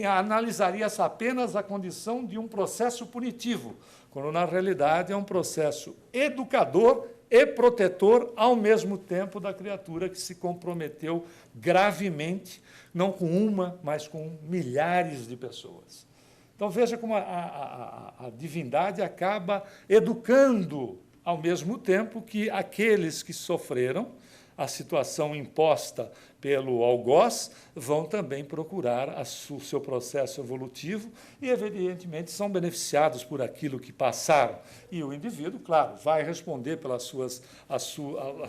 analisaria apenas a condição de um processo punitivo, quando, na realidade, é um processo educador e protetor ao mesmo tempo da criatura que se comprometeu gravemente, não com uma, mas com milhares de pessoas. Então, veja como a divindade acaba educando, ao mesmo tempo que aqueles que sofreram a situação imposta pelo algoz vão também procurar o seu processo evolutivo e, evidentemente, são beneficiados por aquilo que passaram. E o indivíduo, claro, vai responder pelos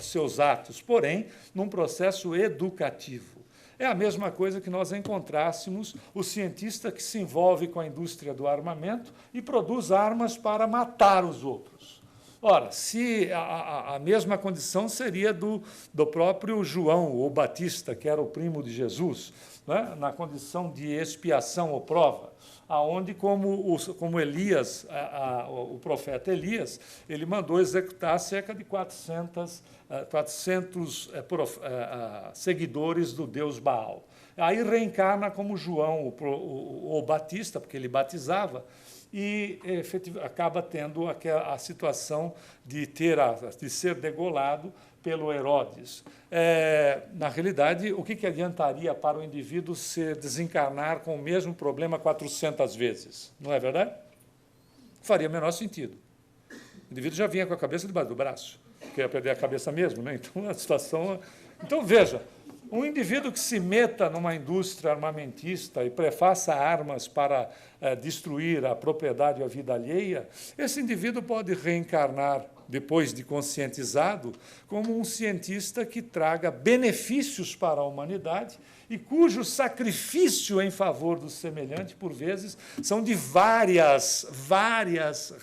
seus atos, porém, num processo educativo. É a mesma coisa que nós encontrássemos o cientista que se envolve com a indústria do armamento e produz armas para matar os outros. Ora, se a mesma condição seria do próprio João, o Batista, que era o primo de Jesus, né, na condição de expiação ou prova, aonde, como Elias, o profeta Elias, ele mandou executar cerca de 400 seguidores do deus Baal. Aí reencarna como João, o Batista, porque ele batizava, e acaba tendo a situação de ser degolado pelo Herodes. Na realidade, o que adiantaria para o indivíduo se desencarnar com o mesmo problema 400 vezes? Não é verdade? Faria o menor sentido. O indivíduo já vinha com a cabeça debaixo do braço, queria perder a cabeça mesmo, né? Então, a situação... Então, veja, um indivíduo que se meta numa indústria armamentista e prefaça armas para destruir a propriedade ou a vida alheia, esse indivíduo pode reencarnar, depois de conscientizado, como um cientista que traga benefícios para a humanidade e cujo sacrifício em favor do semelhante, por vezes, são de várias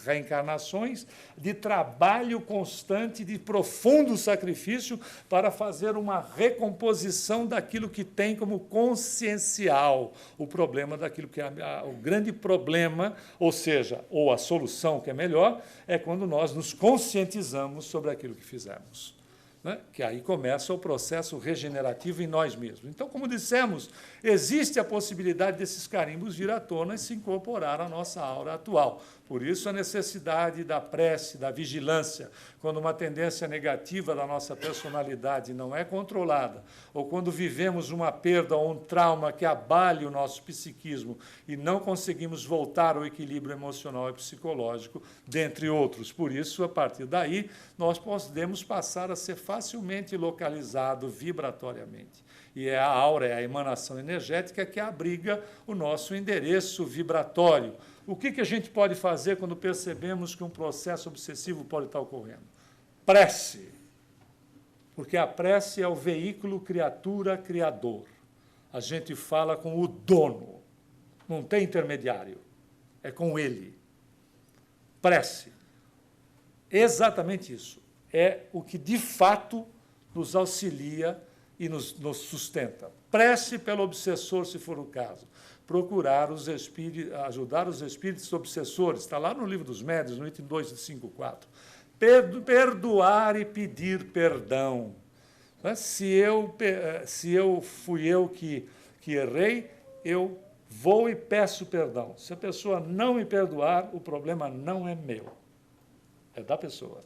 reencarnações, de trabalho constante, de profundo sacrifício para fazer uma recomposição daquilo que tem como consciencial o problema daquilo que é o grande problema, ou seja, ou a solução, que é melhor, é quando nós nos conscientizamos sobre aquilo que fizemos. Né? Que aí começa o processo regenerativo em nós mesmos. Então, como dissemos, existe a possibilidade desses carimbos vir à tona e se incorporar à nossa aura atual. Por isso, a necessidade da prece, da vigilância, quando uma tendência negativa da nossa personalidade não é controlada, ou quando vivemos uma perda ou um trauma que abale o nosso psiquismo e não conseguimos voltar ao equilíbrio emocional e psicológico, dentre outros. Por isso, a partir daí, nós podemos passar a ser facilmente localizado vibratoriamente. E é a aura, é a emanação energética que abriga o nosso endereço vibratório. O que a gente pode fazer quando percebemos que um processo obsessivo pode estar ocorrendo? Prece. Porque a prece é o veículo criatura-criador. A gente fala com o dono. Não tem intermediário. É com ele. Prece. Exatamente isso. É o que, de fato, nos auxilia e nos sustenta. Prece pelo obsessor, se for o caso. Procurar ajudar os espíritos obsessores. Está lá no Livro dos Médiuns, no item 254. Perdoar e pedir perdão. Se fui eu que errei, eu vou e peço perdão. Se a pessoa não me perdoar, o problema não é meu. É da pessoa.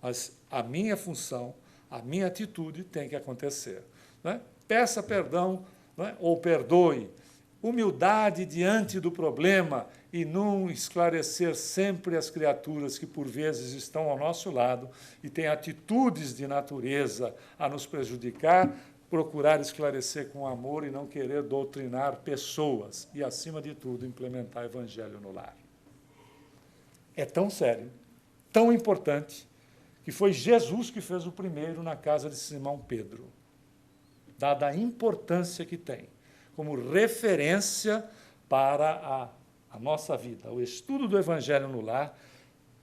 Mas a minha função, a minha atitude tem que acontecer. Né? Peça perdão, né? Ou perdoe. humildade diante do problema e não esclarecer sempre as criaturas que, por vezes, estão ao nosso lado e têm atitudes de natureza a nos prejudicar, procurar esclarecer com amor e não querer doutrinar pessoas e, acima de tudo, implementar o evangelho no lar. É tão sério, tão importante, que foi Jesus que fez o primeiro na casa de Simão Pedro, dada a importância que tem, como referência para a nossa vida. O estudo do evangelho no lar,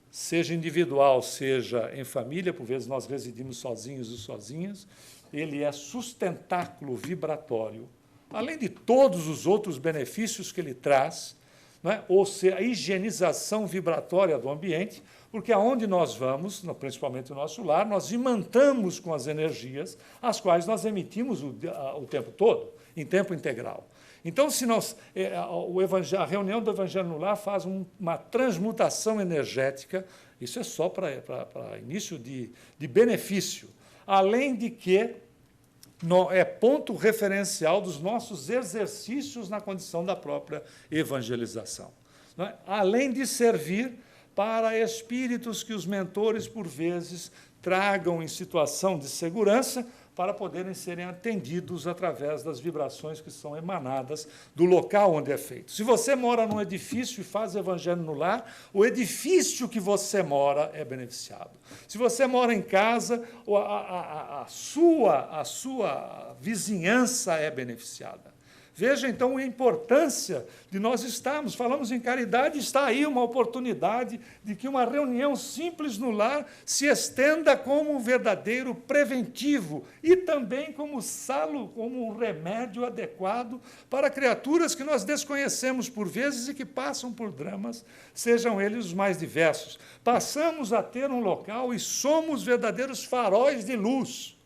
seja individual, seja em família, por vezes nós residimos sozinhos e sozinhas, ele é sustentáculo vibratório, além de todos os outros benefícios que ele traz, não é? Ou seja, a higienização vibratória do ambiente, porque aonde nós vamos, principalmente no nosso lar, nós imantamos com as energias, as quais nós emitimos o tempo todo, em tempo integral. Então, se nós, a reunião do Evangelho no Lar faz uma transmutação energética, isso é só para início de benefício, além de que é ponto referencial dos nossos exercícios na condição da própria evangelização. Não é? Além de servir para espíritos que os mentores, por vezes, tragam em situação de segurança para poderem serem atendidos através das vibrações que são emanadas do local onde é feito. Se você mora num edifício e faz evangelho no lar, o edifício que você mora é beneficiado. Se você mora em casa, a sua vizinhança é beneficiada. Veja, então, a importância de nós estarmos. Falamos em caridade, está aí uma oportunidade de que uma reunião simples no lar se estenda como um verdadeiro preventivo e também como um remédio adequado para criaturas que nós desconhecemos por vezes e que passam por dramas, sejam eles os mais diversos. Passamos a ter um local e somos verdadeiros faróis de luz.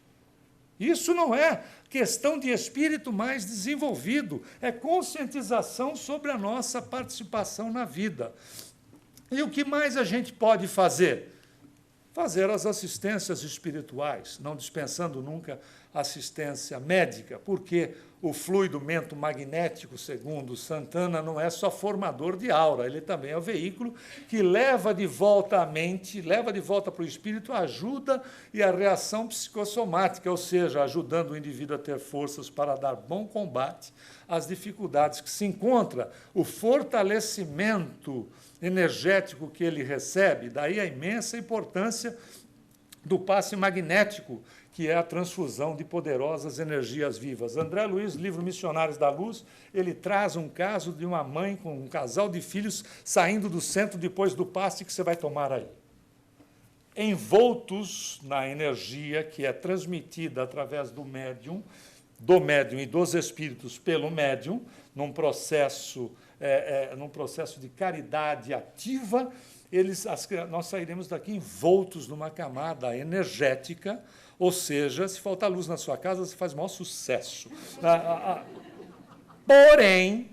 Isso não é questão de espírito mais desenvolvido, é conscientização sobre a nossa participação na vida. E o que mais a gente pode fazer? Fazer as assistências espirituais, não dispensando nunca assistência médica, porque o fluido mento magnético, segundo Santana, não é só formador de aura, ele também é o veículo que leva de volta à mente, leva de volta para o espírito a ajuda e a reação psicossomática, ou seja, ajudando o indivíduo a ter forças para dar bom combate às dificuldades que se encontra, o fortalecimento energético que ele recebe, daí a imensa importância do passe magnético, que é a transfusão de poderosas energias vivas. André Luiz, livro Missionários da Luz, ele traz um caso de uma mãe com um casal de filhos saindo do centro depois do passe que você vai tomar aí. Envoltos na energia que é transmitida através do médium e dos espíritos pelo médium, num processo de caridade ativa, nós sairemos daqui envoltos numa camada energética, ou seja, se faltar luz na sua casa, você faz o maior sucesso. Porém,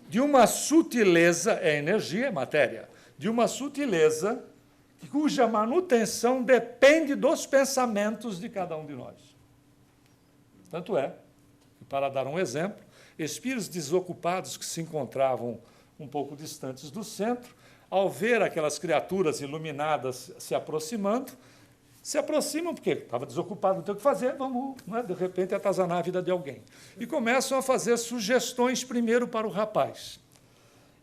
de uma sutileza, é energia, é matéria, de uma sutileza cuja manutenção depende dos pensamentos de cada um de nós. Tanto é, para dar um exemplo, espíritos desocupados que se encontravam um pouco distantes do centro, ao ver aquelas criaturas iluminadas se aproximando, se aproximam, porque estava desocupado, não tem o que fazer, vamos, de repente, atazanar a vida de alguém. E começam a fazer sugestões primeiro para o rapaz.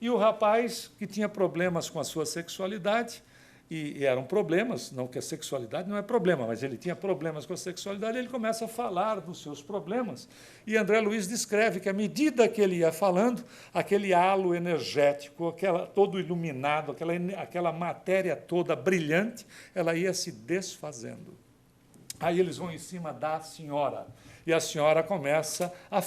E o rapaz, que tinha problemas com a sua sexualidade, e eram problemas, não que a sexualidade não é problema, mas ele tinha problemas com a sexualidade, ele começa a falar dos seus problemas, e André Luiz descreve que, à medida que ele ia falando, aquele halo energético, todo iluminado, aquela matéria toda brilhante, ela ia se desfazendo. Aí eles vão em cima da senhora, e a senhora começa a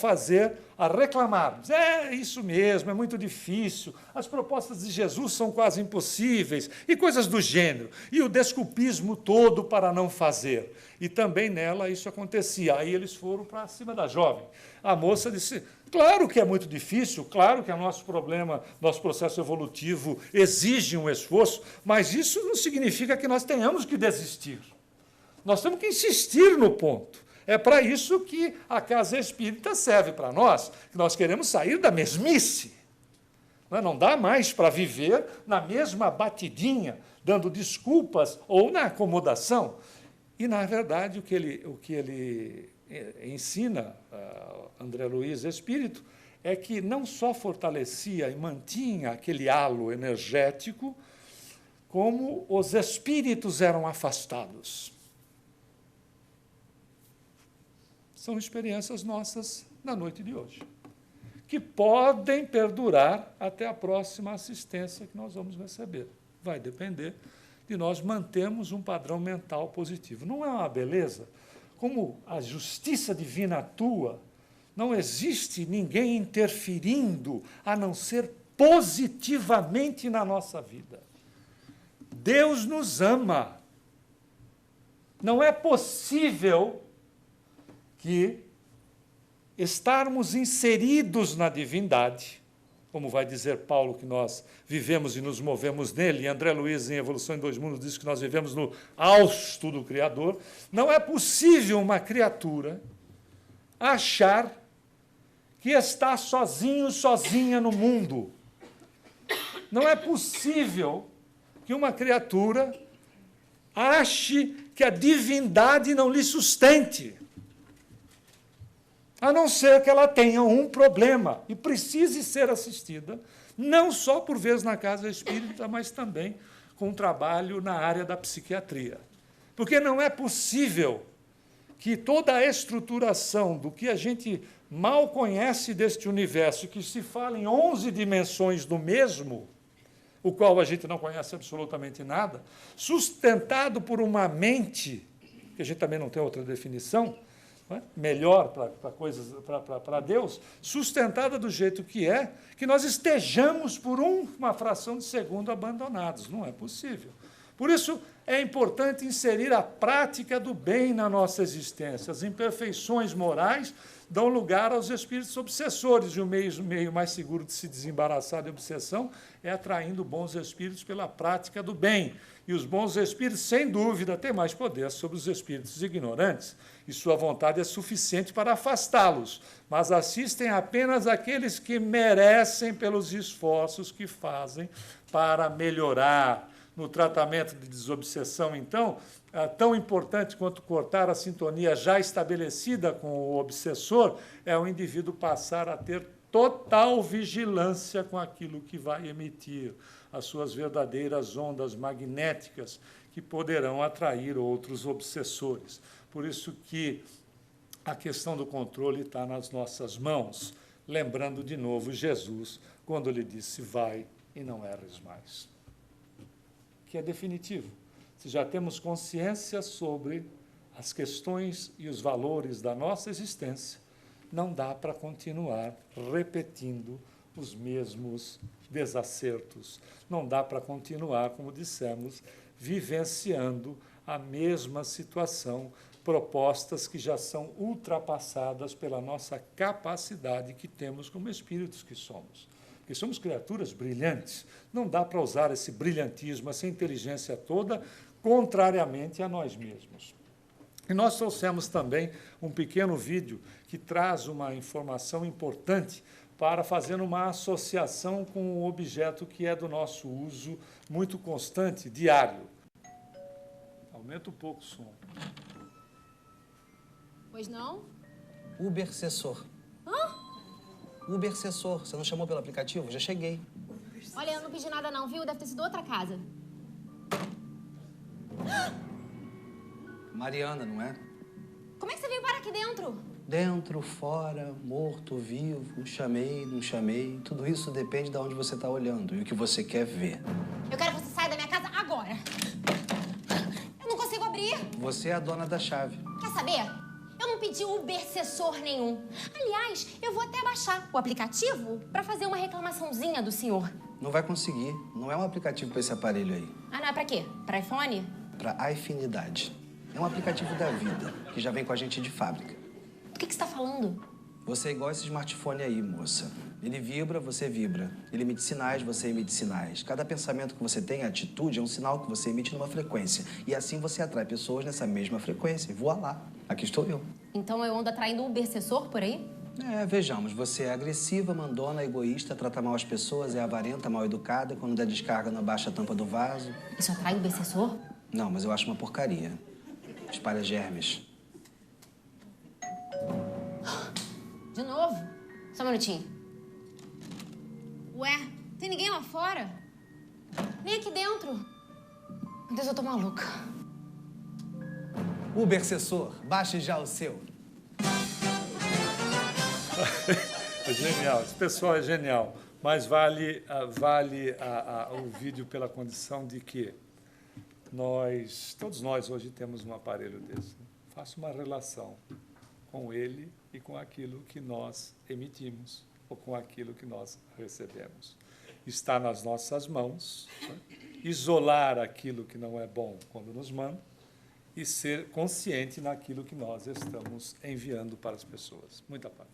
reclamar. É isso mesmo, é muito difícil, as propostas de Jesus são quase impossíveis, e coisas do gênero, e o desculpismo todo para não fazer. E também nela isso acontecia. Aí eles foram para cima da jovem. A moça disse, claro que é muito difícil, claro que o nosso problema, nosso processo evolutivo exige um esforço, mas isso não significa que nós tenhamos que desistir. Nós temos que insistir no ponto. É para isso que a casa espírita serve para nós, que nós queremos sair da mesmice. Não dá mais para viver na mesma batidinha, dando desculpas ou na acomodação. E, na verdade, o que ele ensina, André Luiz Espírito, é que não só fortalecia e mantinha aquele halo energético, como os espíritos eram afastados. São experiências nossas na noite de hoje, que podem perdurar até a próxima assistência que nós vamos receber. Vai depender de nós mantermos um padrão mental positivo. Não é uma beleza? Como a justiça divina atua, não existe ninguém interferindo a não ser positivamente na nossa vida. Deus nos ama. Não é possível que estarmos inseridos na divindade, como vai dizer Paulo, que nós vivemos e nos movemos nele, e André Luiz, em Evolução em Dois Mundos, diz que nós vivemos no hausto do Criador. Não é possível uma criatura achar que está sozinho, sozinha no mundo. Não é possível que uma criatura ache que a divindade não lhe sustente, a não ser que ela tenha um problema e precise ser assistida, não só por vezes na casa espírita, mas também com um trabalho na área da psiquiatria. Porque não é possível que toda a estruturação do que a gente mal conhece deste universo, que se fala em 11 dimensões do mesmo, o qual a gente não conhece absolutamente nada, sustentado por uma mente, que a gente também não tem outra definição, melhor para Deus, sustentada do jeito que nós estejamos por uma fração de segundo abandonados. Não é possível. Por isso, é importante inserir a prática do bem na nossa existência. As imperfeições morais dão lugar aos espíritos obsessores, e o meio mais seguro de se desembaraçar de obsessão é atraindo bons espíritos pela prática do bem. E os bons espíritos, sem dúvida, têm mais poder sobre os espíritos ignorantes, e sua vontade é suficiente para afastá-los, mas assistem apenas aqueles que merecem pelos esforços que fazem para melhorar. No tratamento de desobsessão, então, tão importante quanto cortar a sintonia já estabelecida com o obsessor, é o indivíduo passar a ter total vigilância com aquilo que vai emitir, as suas verdadeiras ondas magnéticas que poderão atrair outros obsessores. Por isso que a questão do controle está nas nossas mãos, lembrando de novo Jesus, quando lhe disse, vai e não erres mais. Que é definitivo. Se já temos consciência sobre as questões e os valores da nossa existência, não dá para continuar repetindo os mesmos desacertos. Não dá para continuar, como dissemos, vivenciando a mesma situação, propostas que já são ultrapassadas pela nossa capacidade que temos como espíritos que somos. Porque somos criaturas brilhantes. Não dá para usar esse brilhantismo, essa inteligência toda, contrariamente a nós mesmos. E nós trouxemos também um pequeno vídeo que traz uma informação importante para fazer uma associação com um objeto que é do nosso uso muito constante, diário. Aumenta um pouco o som. Pois não? Ubercessor. Hã? Ubercessor. Você não chamou pelo aplicativo? Já cheguei. Olha, eu não pedi nada não, viu? Deve ter sido outra casa. Mariana, não é? Como é que você veio parar aqui dentro? Dentro, fora, morto, vivo, chamei, não chamei. Tudo isso depende de onde você está olhando e o que você quer ver. Eu quero que você saia da minha casa agora. Eu não consigo abrir. Você é a dona da chave. Quer saber? Eu não pedi Ubercessor nenhum. Aliás, eu vou até baixar o aplicativo para fazer uma reclamaçãozinha do senhor. Não vai conseguir. Não é um aplicativo para esse aparelho aí. Ah, não é pra quê? Pra iPhone? Para Afinidade. É um aplicativo da vida, que já vem com a gente de fábrica. Do que você tá falando? Você é igual esse smartphone aí, moça. Ele vibra, você vibra. Ele emite sinais, você emite sinais. Cada pensamento que você tem, atitude, é um sinal que você emite numa frequência. E assim você atrai pessoas nessa mesma frequência. E voa lá. Aqui estou eu. Então eu ando atraindo um obsessor por aí? Vejamos. Você é agressiva, mandona, egoísta, trata mal as pessoas, é avarenta, mal educada. Quando dá descarga, não abaixa a tampa do vaso. Isso atrai um obsessor? Não, mas eu acho uma porcaria. Espalha germes. De novo? Só um minutinho. Ué, tem ninguém lá fora? Nem aqui dentro. Meu Deus, eu tô maluca. Ubercessor, baixe já o seu. É genial, esse pessoal é genial. Mas vale o vídeo pela condição de que todos nós hoje temos um aparelho desse. Faça uma relação com ele e com aquilo que nós emitimos ou com aquilo que nós recebemos. Está nas nossas mãos, né? Isolar aquilo que não é bom quando nos manda e ser consciente naquilo que nós estamos enviando para as pessoas. Muita paz.